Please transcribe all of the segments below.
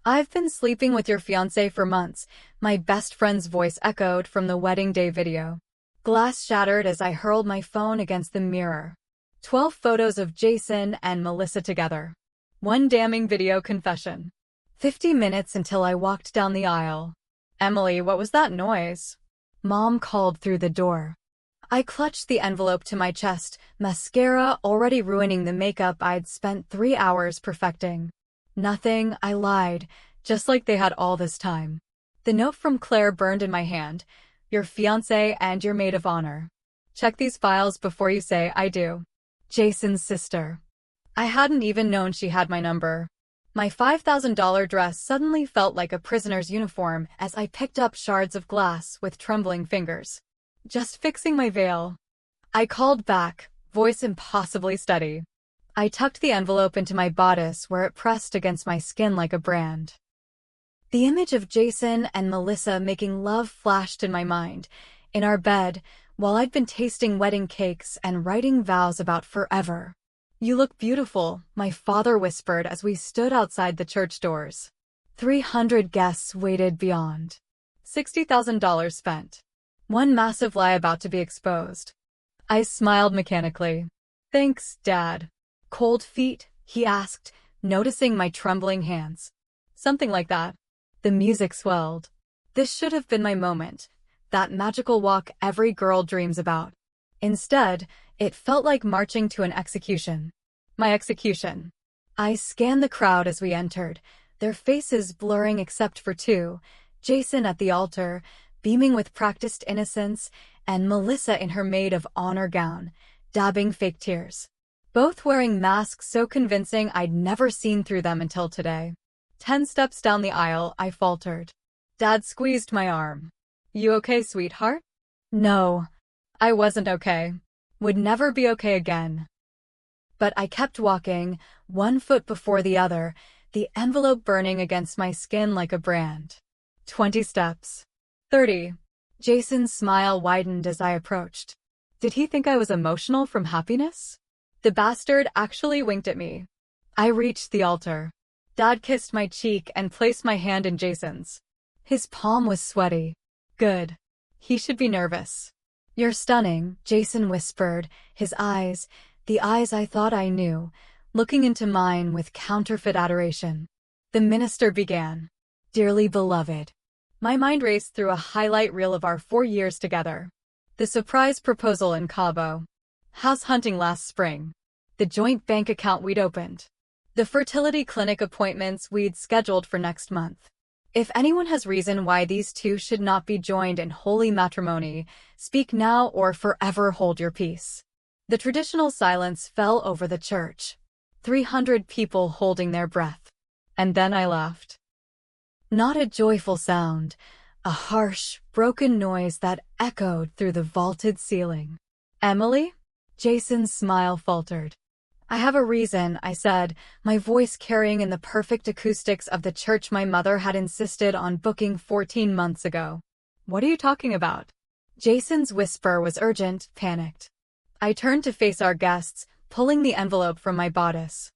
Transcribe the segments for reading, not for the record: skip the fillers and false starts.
I've been sleeping with your fiancé for months, my best friend's voice echoed from the wedding day video. Glass shattered as I hurled my phone against the mirror. 12 photos of Jason and Melissa together. One damning video confession. 50 minutes until I walked down the aisle. Emily, what was that noise? Mom called through the door. I clutched the envelope to my chest, mascara already ruining the makeup I'd spent 3 hours perfecting. Nothing, I lied, just like they had all this time. The note from Claire burned in my hand. Your fiancé and your maid of honor. Check these files before you say I do. Jason's sister. I hadn't even known she had my number. My $5,000 dress suddenly felt like a prisoner's uniform as I picked up shards of glass with trembling fingers. Just fixing my veil. I called back, voice impossibly steady. I tucked the envelope into my bodice where it pressed against my skin like a brand. The image of Jason and Melissa making love flashed in my mind, in our bed, while I'd been tasting wedding cakes and writing vows about forever. You look beautiful, my father whispered as we stood outside the church doors. 300 guests waited beyond. $60,000 spent. One massive lie about to be exposed. I smiled mechanically. Thanks, Dad. Cold feet? He asked, noticing my trembling hands. Something like that. The music swelled. This should have been my moment, that magical walk every girl dreams about. Instead, it felt like marching to an execution. My execution. I scanned the crowd as we entered, their faces blurring except for two, Jason at the altar, beaming with practiced innocence, and Melissa in her maid of honor gown, dabbing fake tears. Both wearing masks so convincing I'd never seen through them until today. 10 steps down the aisle, I faltered. Dad squeezed my arm. You okay, sweetheart? No. I wasn't okay. Would never be okay again. But I kept walking, one foot before the other, the envelope burning against my skin like a brand. 20 steps. 30. Jason's smile widened as I approached. Did he think I was emotional from happiness? The bastard actually winked at me. I reached the altar. Dad kissed my cheek and placed my hand in Jason's. His palm was sweaty. Good. He should be nervous. You're stunning, Jason whispered, his eyes, the eyes I thought I knew, looking into mine with counterfeit adoration. The minister began. Dearly beloved. My mind raced through a highlight reel of our 4 years together. The surprise proposal in Cabo. House hunting last spring. The joint bank account we'd opened. The fertility clinic appointments we'd scheduled for next month. If anyone has reason why these two should not be joined in holy matrimony, speak now or forever hold your peace. The traditional silence fell over the church. 300 people holding their breath. And then I laughed. Not a joyful sound, a harsh, broken noise that echoed through the vaulted ceiling. Emily? Jason's smile faltered. I have a reason, I said, my voice carrying in the perfect acoustics of the church my mother had insisted on booking 14 months ago. What are you talking about? Jason's whisper was urgent, panicked. I turned to face our guests, pulling the envelope from my bodice.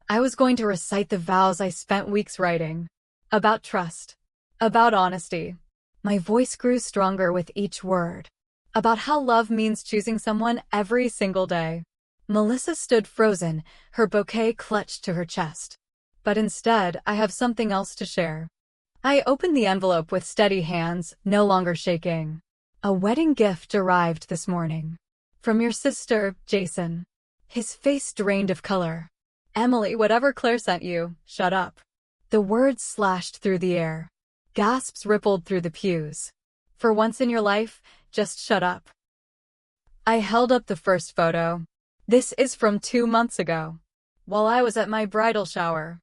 I was going to recite the vows I spent weeks writing. About trust. About honesty. My voice grew stronger with each word. About how love means choosing someone every single day. Melissa stood frozen, her bouquet clutched to her chest. But instead, I have something else to share. I opened the envelope with steady hands, no longer shaking. A wedding gift arrived this morning. From your sister, Jason. His face drained of color. Emily, whatever Claire sent you, shut up. The words slashed through the air. Gasps rippled through the pews. For once in your life, just shut up. I held up the first photo. This is from 2 months ago. While I was at my bridal shower.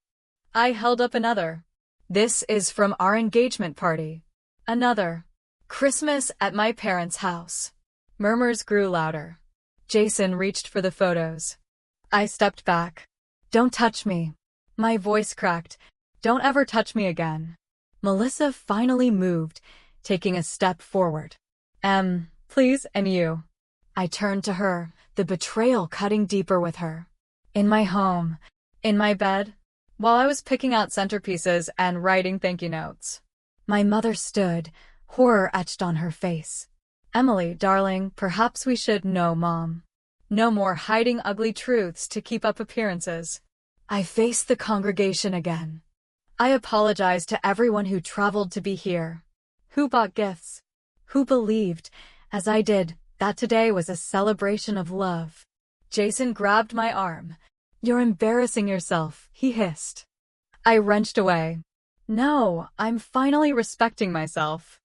I held up another. This is from our engagement party. Another. Christmas at my parents' house. Murmurs grew louder. Jason reached for the photos. I stepped back. Don't touch me. My voice cracked. Don't ever touch me again. Melissa finally moved, taking a step forward. Please, and you. I turned to her, the betrayal cutting deeper with her. In my home. In my bed. while I was picking out centerpieces and writing thank you notes. My mother stood, horror etched on her face. Emily, darling, perhaps we should. No, Mom. No more hiding ugly truths to keep up appearances. I faced the congregation again. I apologized to everyone who traveled to be here, who bought gifts, who believed, as I did, that today was a celebration of love. Jason grabbed my arm. You're embarrassing yourself, he hissed. I wrenched away. No, I'm finally respecting myself.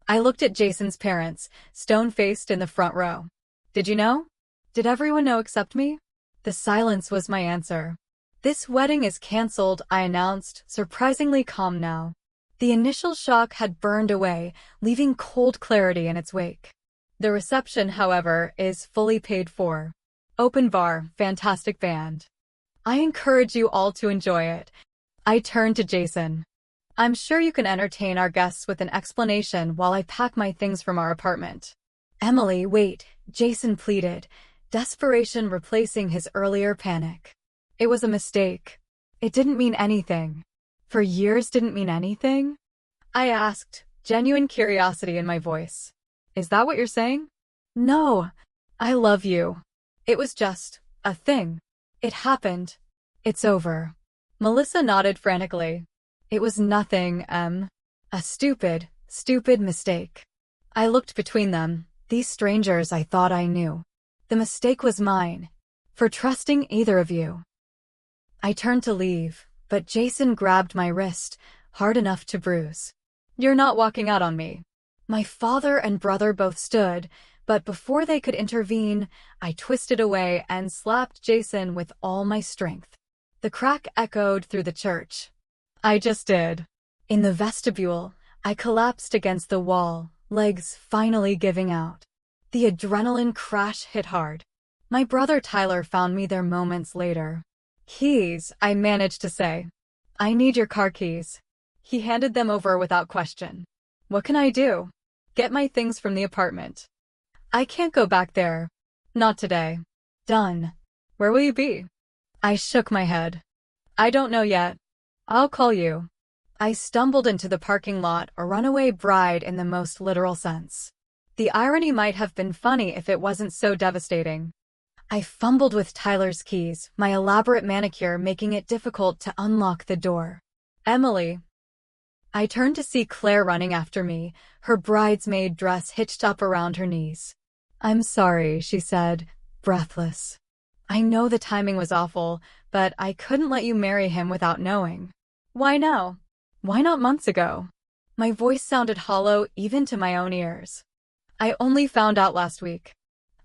I looked at Jason's parents, stone-faced in the front row. Did you know? Did everyone know except me? The silence was my answer. This wedding is cancelled, I announced, surprisingly calm now. The initial shock had burned away, leaving cold clarity in its wake. The reception, however, is fully paid for. Open bar, fantastic band. I encourage you all to enjoy it. I turned to Jason. I'm sure you can entertain our guests with an explanation while I pack my things from our apartment. Emily, wait, Jason pleaded, desperation replacing his earlier panic. It was a mistake. It didn't mean anything. For years didn't mean anything? I asked, genuine curiosity in my voice. Is that what you're saying? No. I love you. It was just a thing. It happened. It's over. Melissa nodded frantically. It was nothing, a stupid mistake. I looked between them, these strangers I thought I knew. The mistake was mine, for trusting either of you. I turned to leave, but Jason grabbed my wrist, hard enough to bruise. You're not walking out on me. My father and brother both stood, but before they could intervene, I twisted away and slapped Jason with all my strength. The crack echoed through the church. I just did. In the vestibule, I collapsed against the wall, legs finally giving out. The adrenaline crash hit hard. My brother Tyler found me there moments later. Keys, I managed to say. I need your car keys. He handed them over without question. What can I do? Get my things from the apartment. I can't go back there. Not today. Done. Where will you be? I shook my head. I don't know yet. I'll call you. I stumbled into the parking lot, a runaway bride in the most literal sense. The irony might have been funny if it wasn't so devastating. I fumbled with Tyler's keys, my elaborate manicure making it difficult to unlock the door. Emily. I turned to see Claire running after me, her bridesmaid dress hitched up around her knees. I'm sorry, she said, breathless. I know the timing was awful, but I couldn't let you marry him without knowing. Why now? Why not months ago? My voice sounded hollow even to my own ears. I only found out last week.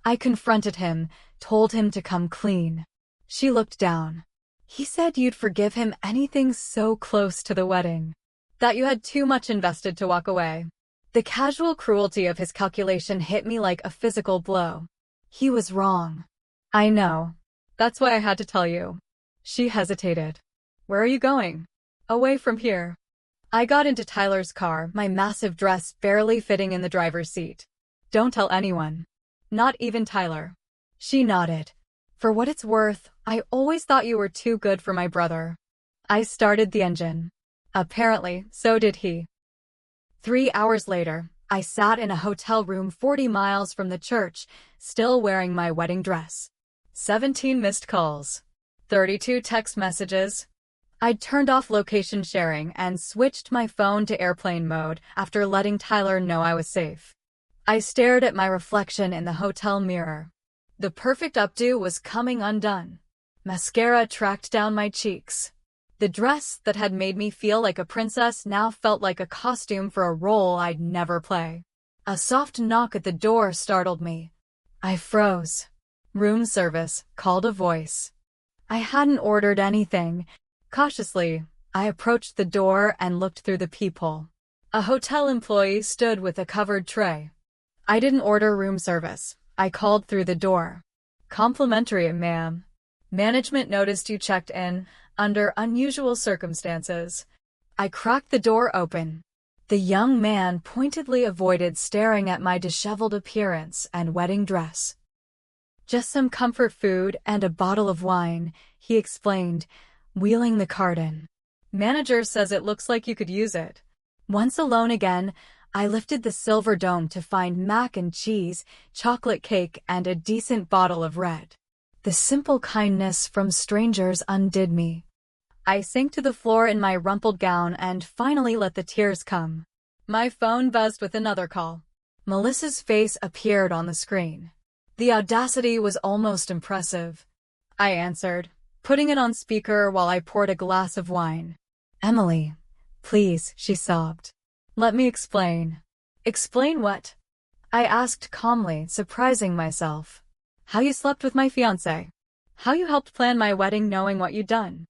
I confronted him, told him to come clean. She looked down. He said you'd forgive him anything so close to the wedding. That you had too much invested to walk away. The casual cruelty of his calculation hit me like a physical blow. He was wrong. I know. That's why I had to tell you. She hesitated. Where are you going? Away from here. I got into Tyler's car, my massive dress barely fitting in the driver's seat. Don't tell anyone. Not even Tyler. She nodded. For what it's worth, I always thought you were too good for my brother. I started the engine. Apparently, so did he. 3 hours later, I sat in a hotel room 40 miles from the church, still wearing my wedding dress. 17 missed calls. 32 text messages. I'd turned off location sharing and switched my phone to airplane mode after letting Tyler know I was safe. I stared at my reflection in the hotel mirror. The perfect updo was coming undone. Mascara tracked down my cheeks. The dress that had made me feel like a princess now felt like a costume for a role I'd never play. A soft knock at the door startled me. I froze. Room service, called a voice. I hadn't ordered anything. Cautiously, I approached the door and looked through the peephole. A hotel employee stood with a covered tray. I didn't order room service. I called through the door. Complimentary, ma'am. Management noticed you checked in under unusual circumstances. I cracked the door open. The young man pointedly avoided staring at my disheveled appearance and wedding dress. Just some comfort food and a bottle of wine, he explained, wheeling the cart in. Manager says it looks like you could use it. Once alone again, I lifted the silver dome to find mac and cheese, chocolate cake, and a decent bottle of red. The simple kindness from strangers undid me. I sank to the floor in my rumpled gown and finally let the tears come. My phone buzzed with another call. Melissa's face appeared on the screen. The audacity was almost impressive. I answered, putting it on speaker while I poured a glass of wine. "Emily, please," she sobbed. "Let me explain." "Explain what?" I asked calmly, surprising myself. "How you slept with my fiancé. How you helped plan my wedding knowing what you'd done.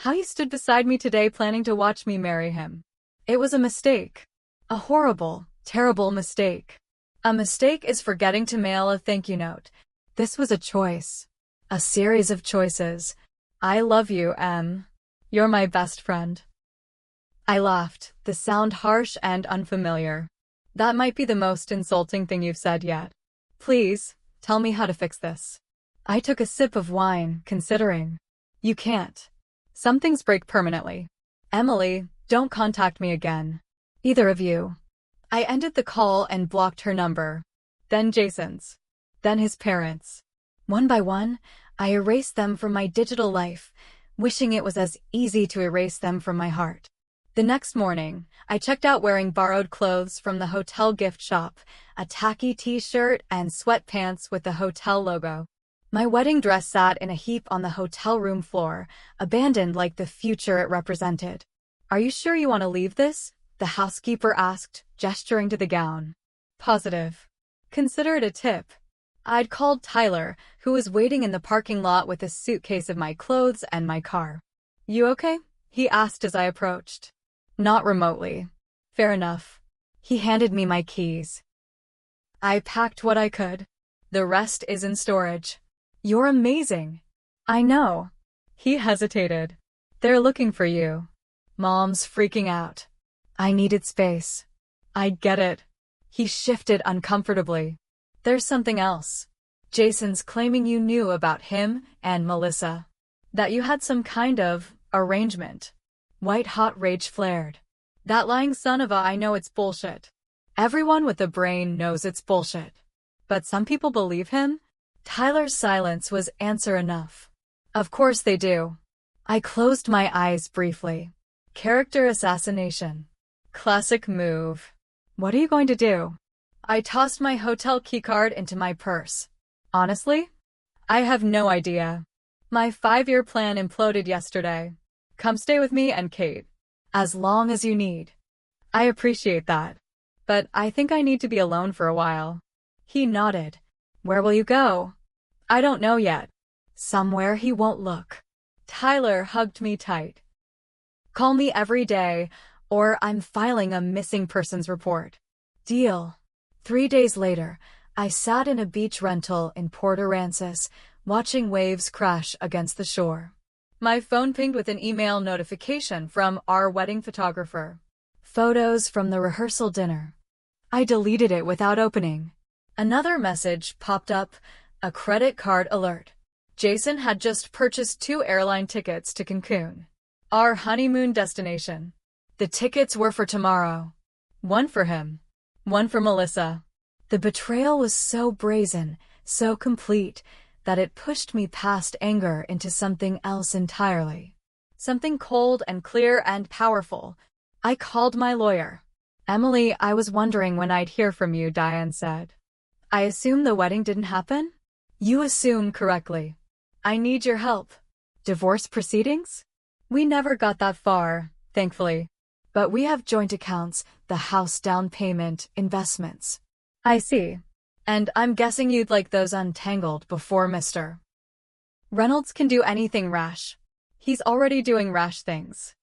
How you stood beside me today planning to watch me marry him. It was a mistake. A horrible, terrible mistake. A mistake is forgetting to mail a thank you note. This was a choice. A series of choices. I love you, Em. You're my best friend." I laughed, the sound harsh and unfamiliar. "That might be the most insulting thing you've said yet. Please, tell me how to fix this." I took a sip of wine, considering. "You can't. Some things break permanently. Emily, don't contact me again. Either of you." I ended the call and blocked her number. Then Jason's. Then his parents. One by one, I erased them from my digital life, wishing it was as easy to erase them from my heart. The next morning, I checked out wearing borrowed clothes from the hotel gift shop, a tacky t-shirt and sweatpants with the hotel logo. My wedding dress sat in a heap on the hotel room floor, abandoned like the future it represented. "Are you sure you want to leave this?" the housekeeper asked, gesturing to the gown. "Positive. Consider it a tip." I'd called Tyler, who was waiting in the parking lot with a suitcase of my clothes and my car. "You okay?" he asked as I approached. "Not remotely." "Fair enough." He handed me my keys. I packed what I could. The rest is in storage. "You're amazing." "I know." He hesitated. "They're looking for you. Mom's freaking out." I needed space. "I get it." He shifted uncomfortably. "There's something else. Jason's claiming you knew about him and Melissa. That you had some kind of arrangement." White-hot rage flared. "That lying son of a, I know it's bullshit. Everyone with a brain knows it's bullshit. But some people believe him?" Tyler's silence was answer enough. "Of course they do." I closed my eyes briefly. Character assassination. Classic move. "What are you going to do?" I tossed my hotel keycard into my purse. "Honestly? I have no idea. My 5-year plan imploded yesterday. Come stay with me and Kate. As long as you need." "I appreciate that. But I think I need to be alone for a while." He nodded. "Where will you go?" "I don't know yet. Somewhere he won't look." Tyler hugged me tight. "Call me every day, or I'm filing a missing persons report." "Deal." 3 days later, I sat in a beach rental in Port Aransas, watching waves crash against the shore. My phone pinged with an email notification from our wedding photographer. Photos from the rehearsal dinner. I deleted it without opening. Another message popped up, a credit card alert. Jason had just purchased 2 airline tickets to Cancun, our honeymoon destination. The tickets were for tomorrow. One for him. One for Melissa. The betrayal was so brazen, so complete, that it pushed me past anger into something else entirely. Something cold and clear and powerful. I called my lawyer. "Emily, I was wondering when I'd hear from you," Diane said. "I assume the wedding didn't happen?" "You assume correctly. I need your help." "Divorce proceedings?" "We never got that far, thankfully. But we have joint accounts, the house down payment, investments." "I see. And I'm guessing you'd like those untangled before Mr. Reynolds can do anything rash. He's already doing rash things.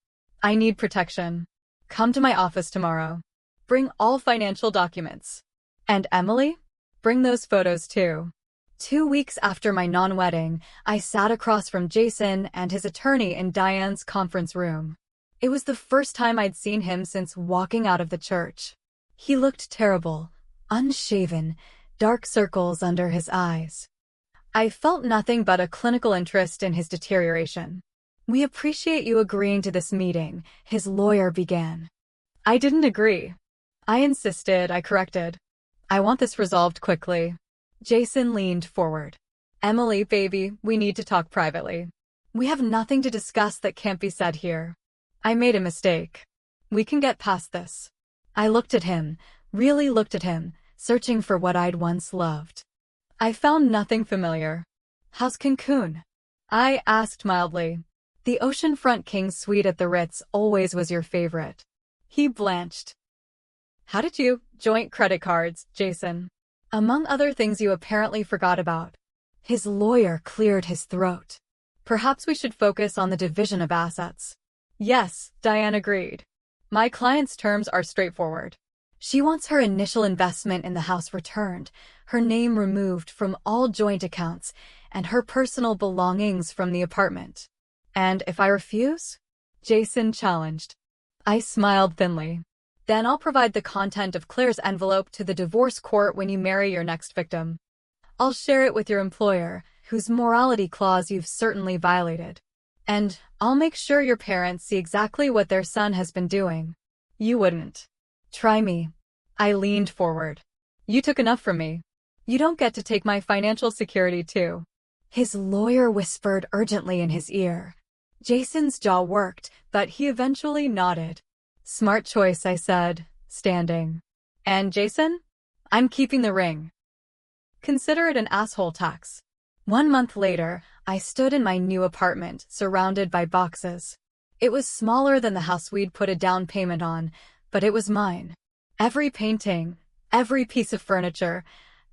I need protection. Come to my office tomorrow. Bring all financial documents. And Emily? Bring those photos too." 2 weeks after my non-wedding, I sat across from Jason and his attorney in Diane's conference room. It was the first time I'd seen him since walking out of the church. He looked terrible, unshaven, dark circles under his eyes. I felt nothing but a clinical interest in his deterioration. "We appreciate you agreeing to this meeting," his lawyer began. I didn't agree. I insisted, I corrected. "I want this resolved quickly." Jason leaned forward. "Emily, baby, we need to talk privately. We have nothing to discuss that can't be said here. I made a mistake. We can get past this." I looked at him, really looked at him, searching for what I'd once loved. I found nothing familiar. "How's Cancun?" I asked mildly. "The oceanfront king suite at the Ritz always was your favorite." He blanched. "How did you? Joint credit cards, Jason. Among other things you apparently forgot about." His lawyer cleared his throat. "Perhaps we should focus on the division of assets." "Yes," Diane agreed. "My client's terms are straightforward. She wants her initial investment in the house returned, her name removed from all joint accounts, and her personal belongings from the apartment." "And if I refuse?" Jason challenged. I smiled thinly. "Then I'll provide the content of Claire's envelope to the divorce court when you marry your next victim. I'll share it with your employer, whose morality clause you've certainly violated. And I'll make sure your parents see exactly what their son has been doing." "You wouldn't." "Try me." I leaned forward. "You took enough from me. You don't get to take my financial security too." His lawyer whispered urgently in his ear. Jason's jaw worked, but he eventually nodded. "Smart choice," I said, standing. "And Jason? I'm keeping the ring. Consider it an asshole tax." 1 month later, I stood in my new apartment, surrounded by boxes. It was smaller than the house we'd put a down payment on, but it was mine. Every painting, every piece of furniture,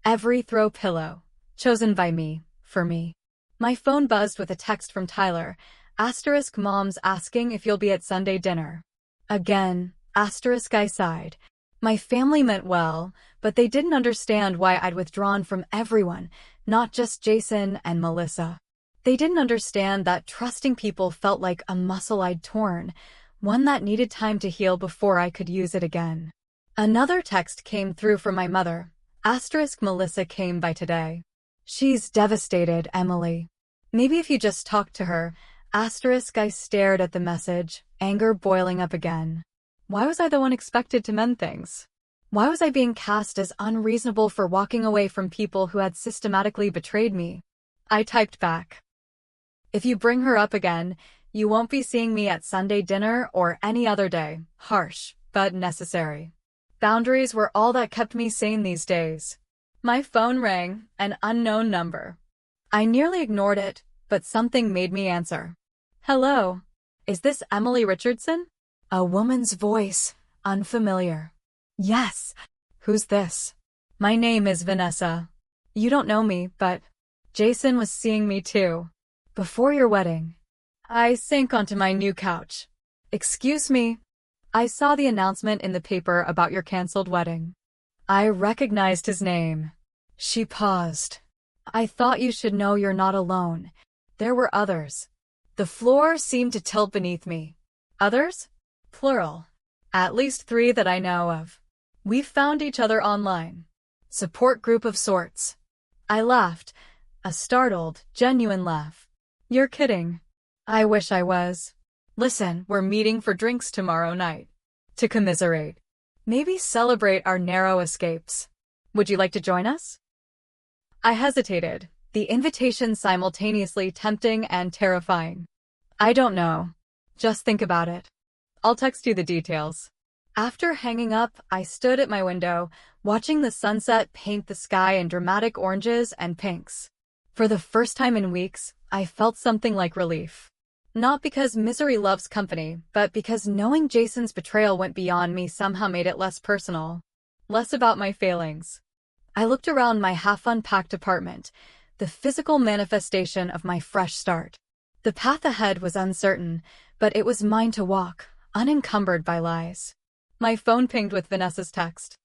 every throw pillow, chosen by me, for me. My phone buzzed with a text from Tyler, * mom's asking if you'll be at Sunday dinner. Again, * I sighed. My family meant well, but they didn't understand why I'd withdrawn from everyone, not just Jason and Melissa. They didn't understand that trusting people felt like a muscle I'd torn, one that needed time to heal before I could use it again. Another text came through from my mother. * Melissa came by today. She's devastated, Emily. Maybe if you just talked to her. * I stared at the message, anger boiling up again. Why was I the one expected to mend things? Why was I being cast as unreasonable for walking away from people who had systematically betrayed me? I typed back. "If you bring her up again, you won't be seeing me at Sunday dinner or any other day." Harsh, but necessary. Boundaries were all that kept me sane these days. My phone rang, an unknown number. I nearly ignored it, but something made me answer. "Hello. Is this Emily Richardson?" A woman's voice, unfamiliar. "Yes. Who's this?" "My name is Vanessa. You don't know me, but Jason was seeing me too. Before your wedding." I sank onto my new couch. "Excuse me. I saw the announcement in the paper about your canceled wedding." I recognized his name. She paused. "I thought you should know you're not alone. There were others." The floor seemed to tilt beneath me. "Others?" Plural. "At least 3 that I know of. We found each other online. Support group of sorts." I laughed, a startled, genuine laugh. "You're kidding." "I wish I was." "Listen, we're meeting for drinks tomorrow night. To commiserate. Maybe celebrate our narrow escapes. Would you like to join us?" I hesitated, the invitation simultaneously tempting and terrifying. "I don't know. Just think about it. I'll text you the details." After hanging up, I stood at my window, watching the sunset paint the sky in dramatic oranges and pinks. For the first time in weeks, I felt something like relief. Not because misery loves company, but because knowing Jason's betrayal went beyond me somehow made it less personal. Less about my failings. I looked around my half-unpacked apartment, the physical manifestation of my fresh start. The path ahead was uncertain, but it was mine to walk, unencumbered by lies. My phone pinged with Vanessa's text.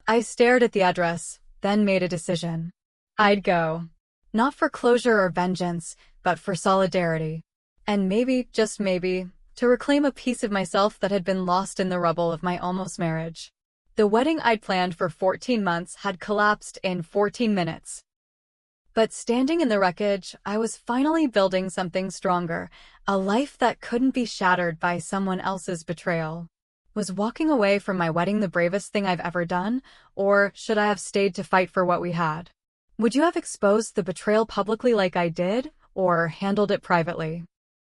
I stared at the address, then made a decision. I'd go. Not for closure or vengeance, but for solidarity. And maybe, just maybe, to reclaim a piece of myself that had been lost in the rubble of my almost marriage. The wedding I'd planned for 14 months had collapsed in 14 minutes. But standing in the wreckage, I was finally building something stronger, a life that couldn't be shattered by someone else's betrayal. Was walking away from my wedding the bravest thing I've ever done, or should I have stayed to fight for what we had? Would you have exposed the betrayal publicly like I did, or handled it privately?